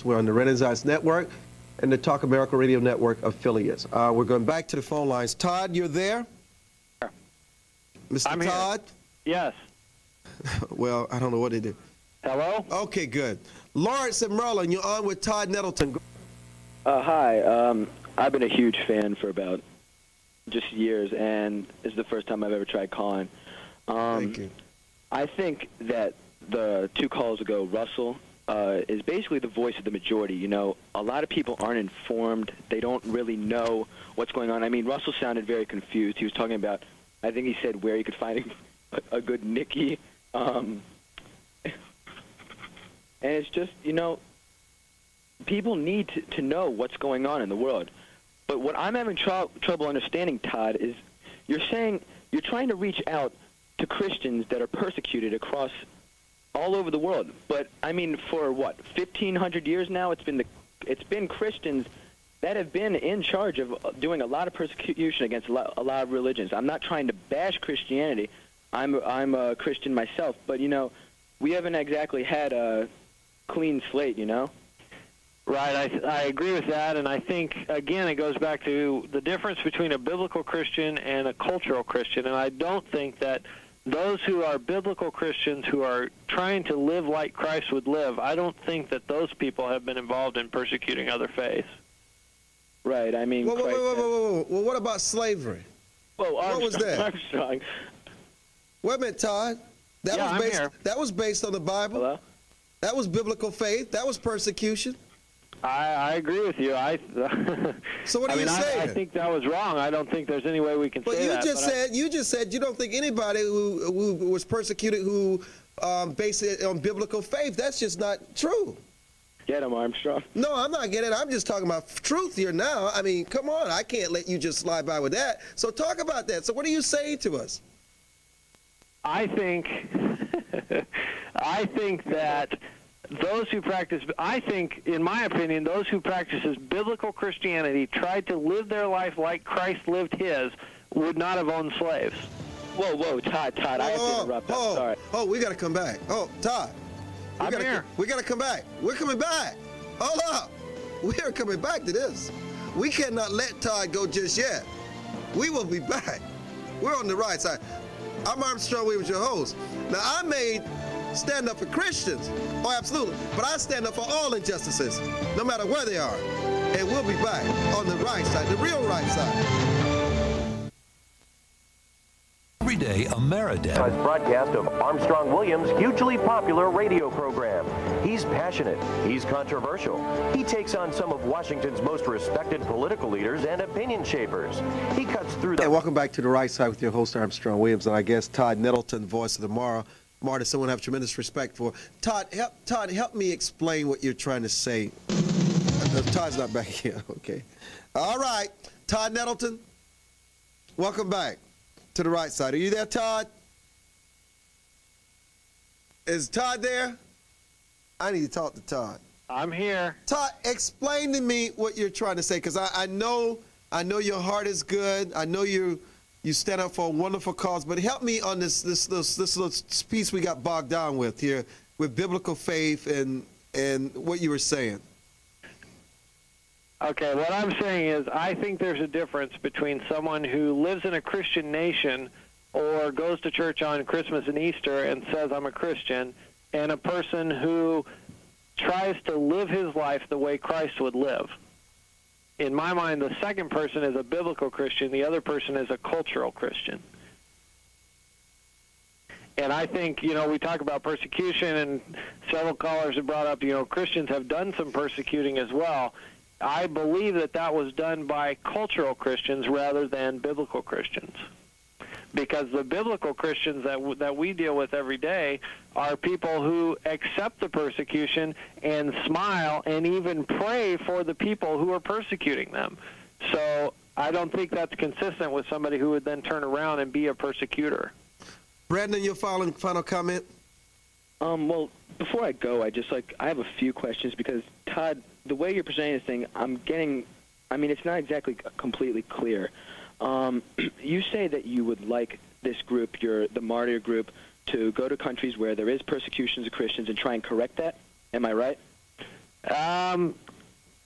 We're on the Renaissance Network and the Talk America Radio Network affiliates. We're going back to the phone lines. Todd, you're there? Mr. I'm Todd? Here. Yes. Well, I don't know what they do. Hello? Okay, good. Lawrence and Merlin, you're on with Todd Nettleton. Hi. I've been a huge fan for about just years, and this is the first time I've ever tried calling. Thank you. I think that the 2 calls ago, Russell, is basically the voice of the majority. You know, a lot of people aren't informed. They don't really know what's going on. I mean, Russell sounded very confused. He was talking about, I think he said where you could find a good Nicky. And it's just, you know, people need to know what's going on in the world. But what I'm having trouble understanding, Todd, is you're saying you're trying to reach out to Christians that are persecuted across all over the world. But, I mean, for what, 1,500 years now, it's been Christians that have been in charge of doing a lot of persecution against a lot of religions. I'm not trying to bash Christianity. I'm a Christian myself. But, you know, we haven't exactly had a clean slate, you know? Right, I agree with that, and I think, again, it goes back to the difference between a biblical Christian and a cultural Christian, and I don't think that those who are biblical Christians who are trying to live like Christ would live, I don't think that those people have been involved in persecuting other faiths. Right, I mean... Whoa. Well, what about slavery? Whoa, what was that? Armstrong. Wait a minute, Todd. That was based on the Bible. Hello? That was biblical faith. That was persecution. I agree with you. So what are you saying? I think that was wrong. I don't think there's any way we can say that. You just said you don't think anybody who was persecuted who based it on biblical faith. That's just not true. Get him, Armstrong. No, I'm not getting it. I'm just talking about truth here now. I mean, come on. I can't let you just slide by with that. So talk about that. So what are you saying to us? I think that those who practice, in my opinion, those who practices biblical Christianity tried to live their life like Christ lived his would not have owned slaves. Whoa, Todd, I have to interrupt. I'm sorry. Oh, we got to come back. Oh, Todd. I'm here. We got to come back. We're coming back. Hold up. We are coming back to this. We cannot let Todd go just yet. We will be back. We're on the right side. I'm Armstrong Williams, your host. Now, I may stand up for Christians. Oh, absolutely. But I stand up for all injustices, no matter where they are. And we'll be back on the right side, the real right side. Everyday America. Broadcast of Armstrong Williams' hugely popular radio program. He's passionate. He's controversial. He takes on some of Washington's most respected political leaders and opinion shapers. He cuts through the... Hey, welcome back to the right side with your host, Armstrong Williams, and I guess Todd Nettleton, voice of tomorrow. Marty, someone I have tremendous respect for. Todd, help me explain what you're trying to say. Todd's not back here. Okay. All right. Todd Nettleton, welcome back to the right side. Are you there, Todd? Is Todd there? I need to talk to Todd. I'm here. Todd, explain to me what you're trying to say, because I know your heart is good. I know you stand up for a wonderful cause, but help me on this little piece we got bogged down with here, with biblical faith and what you were saying. Okay, what I'm saying is I think there's a difference between someone who lives in a Christian nation or goes to church on Christmas and Easter and says, I'm a Christian, and a person who tries to live his life the way Christ would live. In my mind, the second person is a biblical Christian. The other person is a cultural Christian. And I think, you know, we talk about persecution, and several callers have brought up, you know, Christians have done some persecuting as well. I believe that was done by cultural Christians rather than biblical Christians. Because the biblical Christians that we deal with every day are people who accept the persecution and smile and even pray for the people who are persecuting them. So I don't think that's consistent with somebody who would then turn around and be a persecutor. Brandon, your final comment? Well, before I go, I have a few questions because, Todd, the way you're presenting this thing, it's not exactly completely clear. You say that you would like this group, the martyr group, to go to countries where there is persecutions of Christians and try and correct that. Am I right?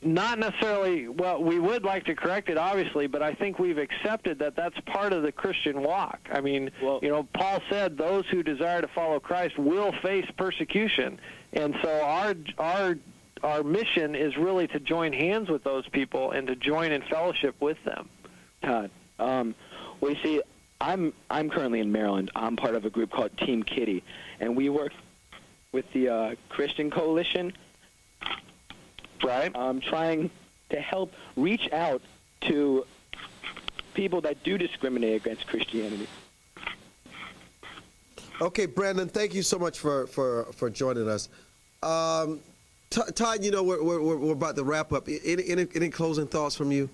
Not necessarily. Well, we would like to correct it, obviously, but I think we've accepted that that's part of the Christian walk. I mean, well, Paul said those who desire to follow Christ will face persecution, and so our mission is really to join hands with those people and to join in fellowship with them. Todd, well, you see, I'm currently in Maryland. I'm part of a group called Team Kitty, and we work with the Christian Coalition. Right. Trying to help reach out to people that do discriminate against Christianity. Okay, Brandon, thank you so much for joining us. Todd, we're about to wrap up. Any closing thoughts from you?